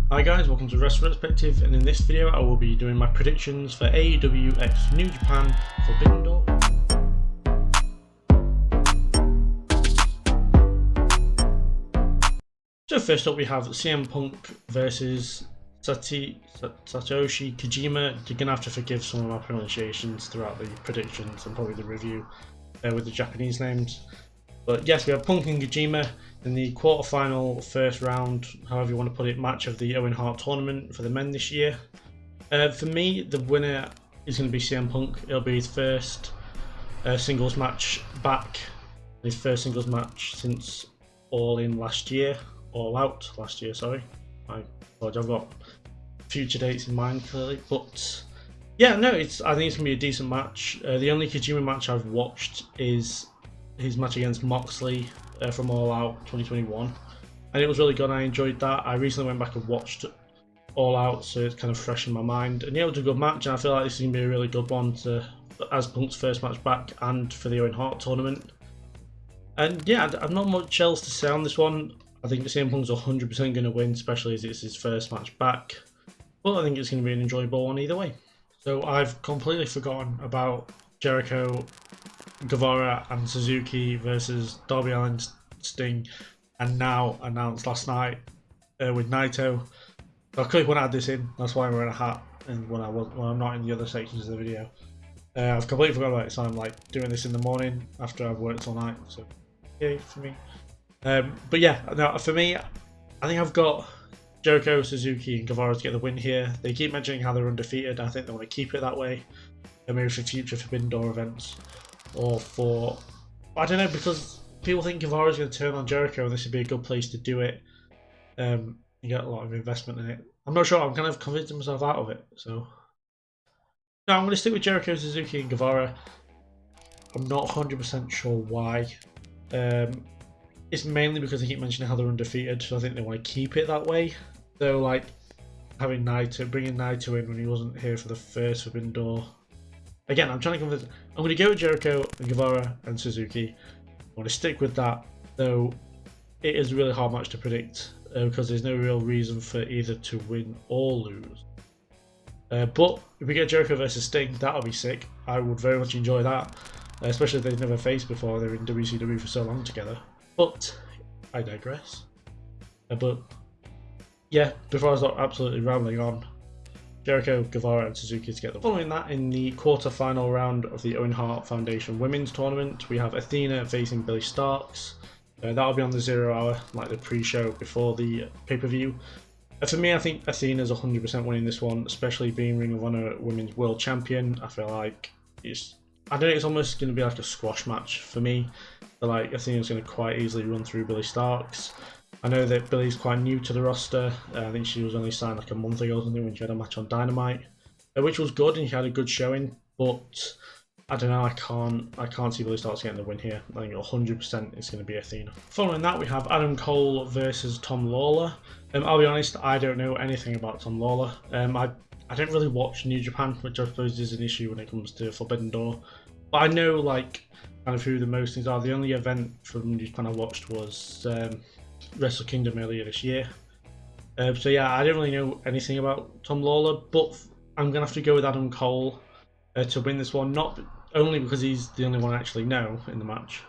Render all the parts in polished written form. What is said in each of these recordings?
Hi guys, welcome to Wrestling Perspective, and in this video I will be doing my predictions for AEW x New Japan Forbidden Door. So first up we have CM Punk versus Satoshi Kojima. You're going to have to forgive some of my pronunciations throughout the predictions and probably the review with the Japanese names. But yes, we have Punk and Kojima in the quarterfinal, first round, however you want to put it, match of the Owen Hart tournament for the men this year. For me, the winner is going to be CM Punk. It'll be his first singles match back, his first singles match since All In last year, All Out last year, sorry. I apologize, I've got future dates in mind clearly, but yeah, no, I think it's going to be a decent match. The only Kojima match I've watched is his match against Moxley from All Out 2021, and it was really good. I enjoyed that. I recently went back and watched All Out, so it's kind of fresh in my mind. And yeah, it was a good match, and I feel like this is going to be a really good one as Punk's first match back and for the Owen Hart tournament. And yeah, I've not much else to say on this one. I think CM Punk's 100% going to win, especially as it's his first match back. But I think it's going to be an enjoyable one either way. So I've completely forgotten about Jericho, Guevara and Suzuki versus Darby Allin, Sting, and now announced last night with Naito. So I quickly want to add this in. That's why I'm wearing a hat, and when I'm not in the other sections of the video, I've completely forgot about it. So I'm like doing this in the morning after I've worked all night. So yay for me. But yeah, now for me, I think I've got Jericho, Suzuki, and Guevara to get the win here. They keep mentioning how they're undefeated. I think they want to keep it that way, and maybe for future Forbidden Door events. Or for, I don't know, because people think Guevara's going to turn on Jericho and this would be a good place to do it. You get a lot of investment in it. I'm not sure, I'm kind of convincing myself out of it. So, no, I'm going to stick with Jericho, Suzuki and Guevara. I'm not 100% sure why. It's mainly because they keep mentioning how they're undefeated, so I think they want to keep it that way. So, like, having Naito, bringing Naito in when he wasn't here for the first Forbidden Door. Again, I'm trying to convince. I'm going to go with Jericho and Guevara and Suzuki. I want to stick with that, though it is a really hard match to predict because there's no real reason for either to win or lose. But if we get Jericho versus Sting, that'll be sick. I would very much enjoy that, especially if they've never faced before. They're in WCW for so long together. But I digress. But yeah, before I start absolutely rambling on, Jericho, Guevara and Suzuki to get them. Following that, in the quarter-final round of the Owen Hart Foundation Women's Tournament, we have Athena facing Billie Starkz. That'll be on the 0 hour, like the pre-show before the pay-per-view. For me, I think Athena's 100% winning this one, especially being Ring of Honor Women's World Champion. I feel like it's almost going to be like a squash match for me. But like Athena's going to quite easily run through Billie Starkz. I know that Billy's quite new to the roster. I think she was only signed like a month ago or something when she had a match on Dynamite, which was good and she had a good showing. But I don't know, I can't see Billie Starkz getting the win here. I think 100% it's going to be Athena. Following that, we have Adam Cole versus Tom Lawler. I'll be honest, I don't know anything about Tom Lawler. I don't really watch New Japan, which I suppose is an issue when it comes to Forbidden Door. But I know like kind of who the most things are. The only event from New Japan I watched was Wrestle Kingdom earlier this year. So yeah, I don't really know anything about Tom Lawler, but I'm gonna have to go with Adam Cole to win this one. Not only because he's the only one I actually know in the match,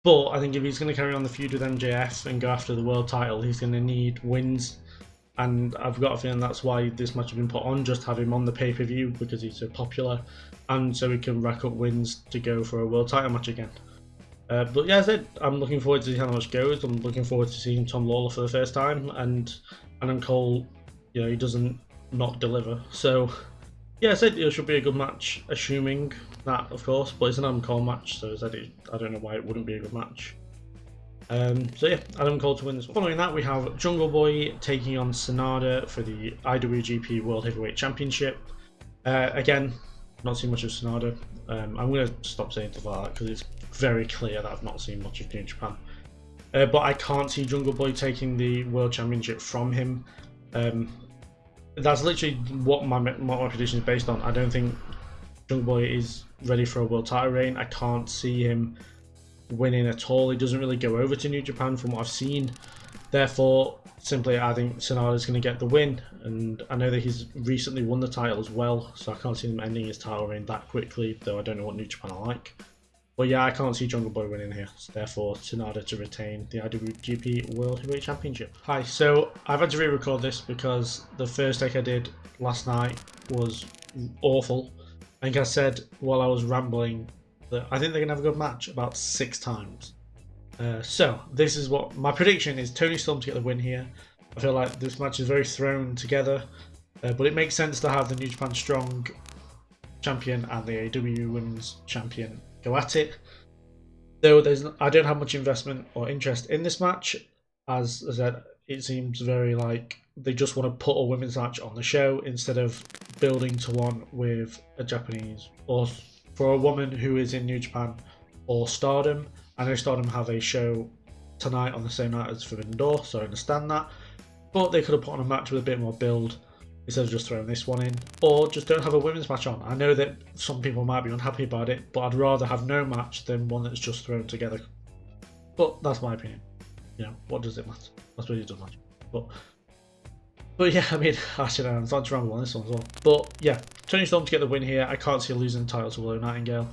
but I think if he's going to carry on the feud with MJF and go after the world title, he's going to need wins. And I've got a feeling that's why this match has been put on, just have him on the pay-per-view because he's so popular, and so he can rack up wins to go for a world title match again. But yeah, as I said, I'm looking forward to seeing how much goes. I'm looking forward to seeing Tom Lawler for the first time, and Adam Cole, you know, he doesn't not deliver. So yeah, I said it should be a good match, assuming that, of course. But it's an Adam Cole match, so I don't know why it wouldn't be a good match. So yeah, Adam Cole to win this one. Following that, we have Jungle Boy taking on Sonata for the IWGP World Heavyweight Championship. Again, not seen much of Sonata. I'm going to stop saying stuff like that because it's very clear that I've not seen much of New Japan. But I can't see Jungle Boy taking the World Championship from him. That's literally what my prediction is based on. I don't think Jungle Boy is ready for a world title reign. I can't see him winning at all. He doesn't really go over to New Japan from what I've seen. Therefore, simply I think Sonata's going to get the win, and I know that he's recently won the title as well, so I can't see him ending his title reign that quickly, though I don't know what New Japan are like. But yeah, I can't see Jungle Boy winning here, so therefore Sonata to retain the AEWGP World Heavyweight Championship. Hi, so I've had to re-record this because the first take I did last night was awful. I think I said while I was rambling that I think they're going to have a good match about 6 times. So this is what my prediction is: Tony Storm to get the win here. I feel like this match is very thrown together, but it makes sense to have the New Japan Strong champion and the AEW Women's champion go at it. Though I don't have much investment or interest in this match. As I said, it seems very like they just want to put a women's match on the show instead of building to one with a Japanese, or for a woman who is in New Japan or Stardom. I know Stardom have a show tonight on the same night as Forbidden Door, so I understand that. But they could have put on a match with a bit more build instead of just throwing this one in, or just don't have a women's match on. I know that some people might be unhappy about it, but I'd rather have no match than one that's just thrown together. But that's my opinion. You know, what does it matter? That's what it does matter. But yeah, I mean, actually, I'm starting to ramble on this one as well. But yeah, Tony Storm to get the win here. I can't see her losing the title to Willow Nightingale.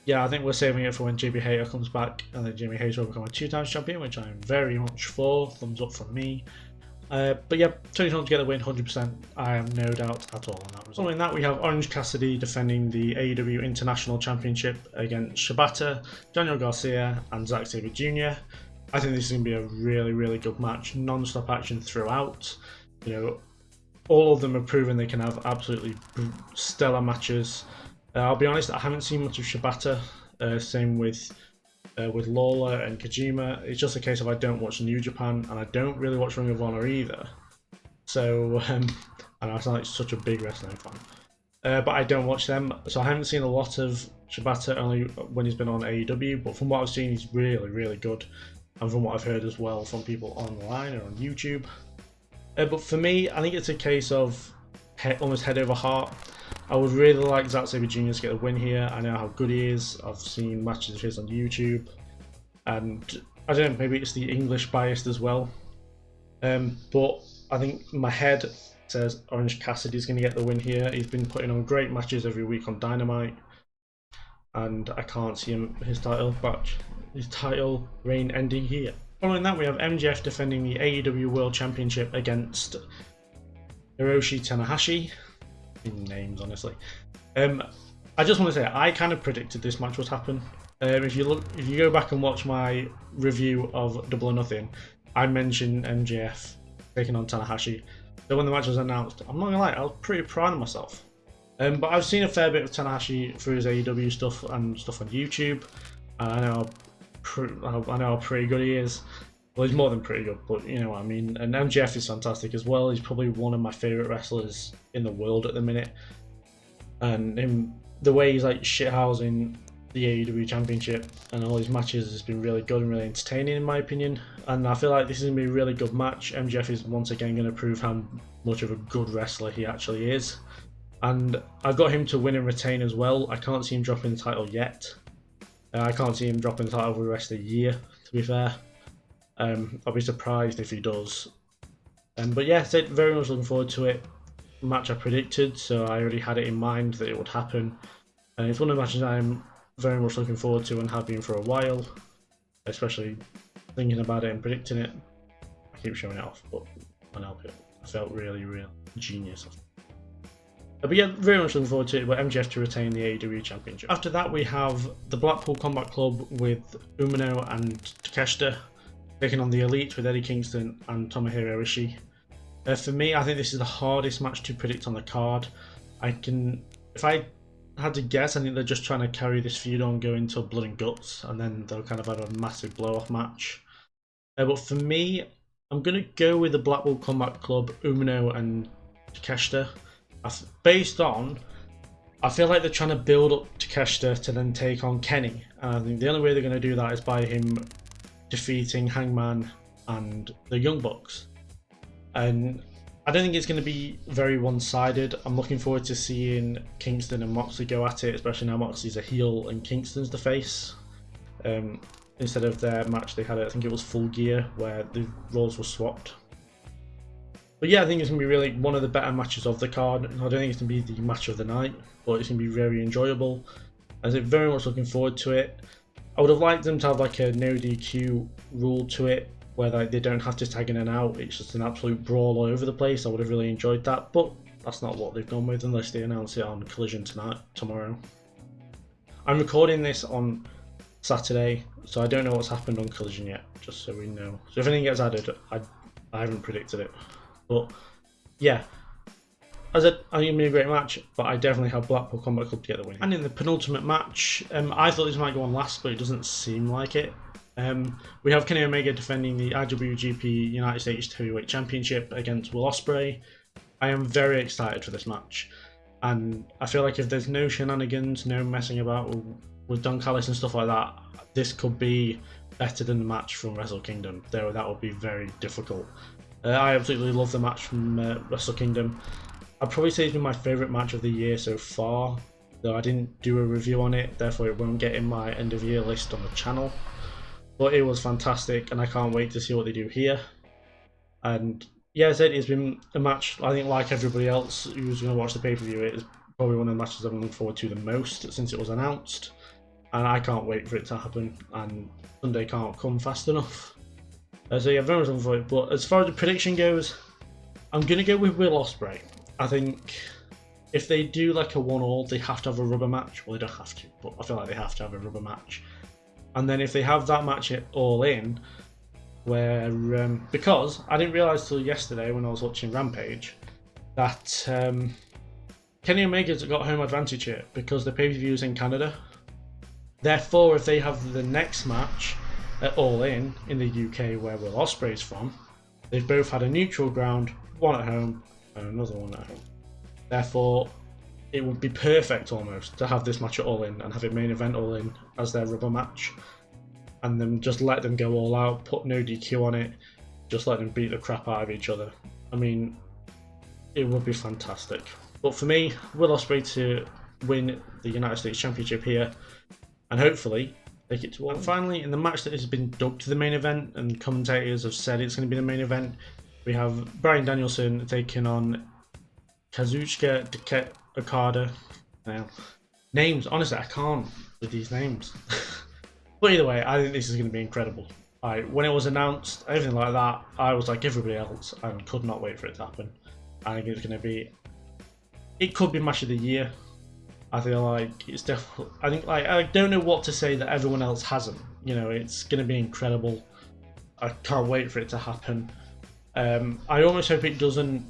Yeah, I think we're saving it for when Jamie Hayter comes back, and then Jamie Hayter will become a 2-times champion, which I'm very much for. Thumbs up from me. But yeah, Tony Storm to get the win, 100%. I have no doubt at all on that result. Following that, we have Orange Cassidy defending the AEW International Championship against Shibata, Daniel Garcia, and Zack Sabre Jr. I think this is going to be a really, really good match. Non-stop action throughout. You know, all of them have proven they can have absolutely stellar matches. I'll be honest, I haven't seen much of Shibata. Same with Lawler and Kojima. It's just a case of I don't watch New Japan, and I don't really watch Ring of Honor either. So, and I sound like such a big wrestling fan. But I don't watch them, so I haven't seen a lot of Shibata, only when he's been on AEW. But from what I've seen, he's really, really good. And from what I've heard as well from people online or on YouTube. But for me, I think it's a case of almost head over heart. I would really like Zack Sabre Jr. to get a win here. I know how good he is. I've seen matches of his on YouTube. And I don't know, maybe it's the English biased as well. But I think my head says Orange Cassidy's going to get the win here. He's been putting on great matches every week on Dynamite. And I can't see his title reign ending here. Following that, we have MJF defending the AEW World Championship against Hiroshi Tanahashi. Names, honestly. I just want to say I kind of predicted this match would happen. If you go back and watch my review of Double or Nothing, I mentioned MJF taking on Tanahashi. So when the match was announced, I'm not gonna lie, I was pretty proud of myself. But I've seen a fair bit of Tanahashi through his AEW stuff and stuff on YouTube, and I know how pretty good he is. Well, he's more than pretty good, but you know what I mean. And MJF is fantastic as well. He's probably one of my favourite wrestlers in the world at the minute. And the way he's like shithousing the AEW Championship and all his matches has been really good and really entertaining in my opinion. And I feel like this is going to be a really good match. MJF is once again going to prove how much of a good wrestler he actually is. And I've got him to win and retain as well. I can't see him dropping the title yet. I can't see him dropping the title for the rest of the year, to be fair. I'll be surprised if he does. But yeah, very much looking forward to it. Match I predicted, so I already had it in mind that it would happen. And it's one of the matches I'm very much looking forward to and have been for a while. Especially thinking about it and predicting it. I keep showing it off, but I can't help it. I felt really, really genius. But yeah, very much looking forward to it, but MJF to retain the AEW Championship. After that, we have the Blackpool Combat Club with Umino and Takeshita taking on the Elite with Eddie Kingston and Tomohiro Ishii. For me, I think this is the hardest match to predict on the card. If I had to guess, I think they're just trying to carry this feud on, go into Blood and Guts, and then they'll kind of have a massive blow-off match. But for me, I'm going to go with the Blackpool Combat Club, Umino and Takeshita. Based on, I feel like they're trying to build up Takeshita to then take on Kenny. And I think the only way they're going to do that is by him defeating Hangman and the Young Bucks. And I don't think it's going to be very one-sided. I'm looking forward to seeing Kingston and Moxley go at it, especially now Moxley's a heel and Kingston's the face. instead of their match they had, I think it was Full Gear, where the roles were swapped. But yeah, I think it's going to be really one of the better matches of the card. I don't think it's going to be the match of the night, but it's going to be very enjoyable. I'm very much looking forward to it. I would have liked them to have like a no DQ rule to it, where like they don't have to tag in and out. It's just an absolute brawl all over the place. I would have really enjoyed that, but that's not what they've gone with unless they announce it on Collision tomorrow. I'm recording this on Saturday, so I don't know what's happened on Collision yet, just so we know. So if anything gets added, I haven't predicted it. But yeah, as I think it's going to be a great match, but I definitely have Blackpool Combat Club to get the win. And in the penultimate match, I thought this might go on last, but it doesn't seem like it. We have Kenny Omega defending the IWGP United States Heavyweight Championship against Will Ospreay. I am very excited for this match, and I feel like if there's no shenanigans, no messing about with Don Callis and stuff like that, this could be better than the match from Wrestle Kingdom, though that would be very difficult. I absolutely love the match from Wrestle Kingdom. I'd probably say it's been my favourite match of the year so far, though I didn't do a review on it, therefore it won't get in my end of year list on the channel. But it was fantastic, and I can't wait to see what they do here. And yeah, as I said, it's been a match, I think, like everybody else who's going to watch the pay-per-view, it is probably one of the matches I'm looking forward to the most since it was announced. And I can't wait for it to happen, and Sunday can't come fast enough. So yeah, very much looking forward. But as far as the prediction goes, I'm going to go with Will Ospreay. I think if they do like a 1-all, they have to have a rubber match. Well, they don't have to, but I feel like they have to have a rubber match. And then if they have that match at All In, where because I didn't realise till yesterday when I was watching Rampage that Kenny Omega's got home advantage here because the pay-per-view is in Canada. Therefore, if they have the next match at All In the UK, where Will Ospreay's from, they've both had a neutral ground, one at home and another one at home. Therefore, it would be perfect almost to have this match at All In and have it main event All In as their rubber match, and then just let them go all out, put no DQ on it, just let them beat the crap out of each other. I mean, it would be fantastic. But for me, Will Ospreay to win the United States Championship here, and hopefully take it to All In. And finally, in the match that has been dubbed to the main event, and commentators have said it's going to be the main event, we have Bryan Danielson taking on Kazuchika Okada. Now, names, honestly, I can't with these names. But either way, I think this is going to be incredible. When it was announced, everything like that, I was like everybody else and could not wait for it to happen. I think it's going to be, it could be match of the year. I feel like it's definitely, I think, like, I don't know what to say that everyone else hasn't. You know, it's going to be incredible. I can't wait for it to happen. I almost hope it doesn't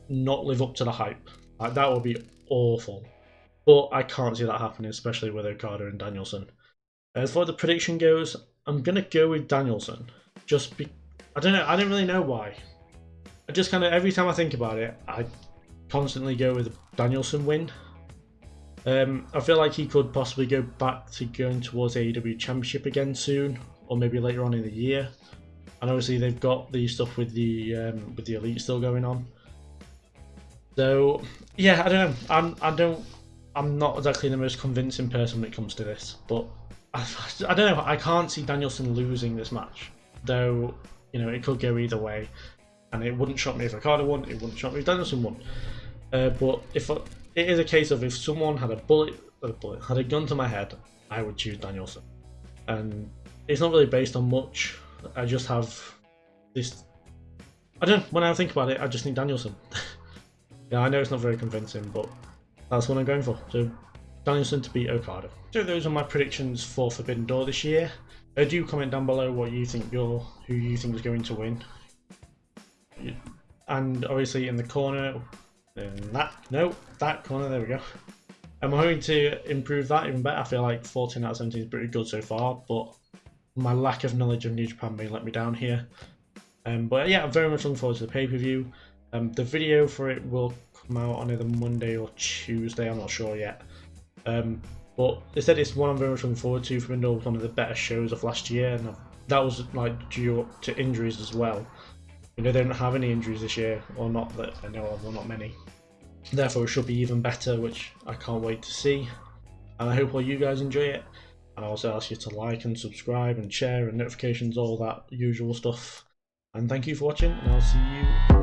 not live up to the hype. Like, that would be awful. But I can't see that happening, especially with Okada and Danielson. As far as the prediction goes, I'm going to go with Danielson. I don't know, I don't really know why. I just kind of, every time I think about it, I constantly go with Danielson win. I feel like he could possibly go back to going towards AEW Championship again soon, or maybe later on in the year. And obviously they've got the stuff with the Elite still going on. So yeah, I don't know. I'm not exactly the most convincing person when it comes to this, but I don't know. I can't see Danielson losing this match, though. You know, it could go either way, and it wouldn't shock me if Okada won. It wouldn't shock me if Danielson won. But if it is a case of if someone had had a gun to my head, I would choose Danielson. And it's not really based on much. I just have this. I don't know. When I think about it, I just think Danielson. Yeah, I know it's not very convincing, but that's what I'm going for. So Danielson to beat Okada. So those are my predictions for Forbidden Door this year. Do comment down below what you think who you think is going to win. And obviously in the corner, that corner, there we go. I'm hoping to improve that even better. I feel like 14 out of 17 is pretty good so far, but my lack of knowledge of New Japan may let me down here. But yeah, I'm very much looking forward to the pay-per-view. The video for it will come out on either Monday or Tuesday, I'm not sure yet. But instead, it's one I'm very much looking forward to. Forbidden Door was one of the better shows of last year, and that was like due to injuries as well. You know, they don't have any injuries this year, or not that I know of, or not many. Therefore, it should be even better, which I can't wait to see. And I hope all you guys enjoy it. And I also ask you to like and subscribe and share and notifications, all that usual stuff. And thank you for watching, and I'll see you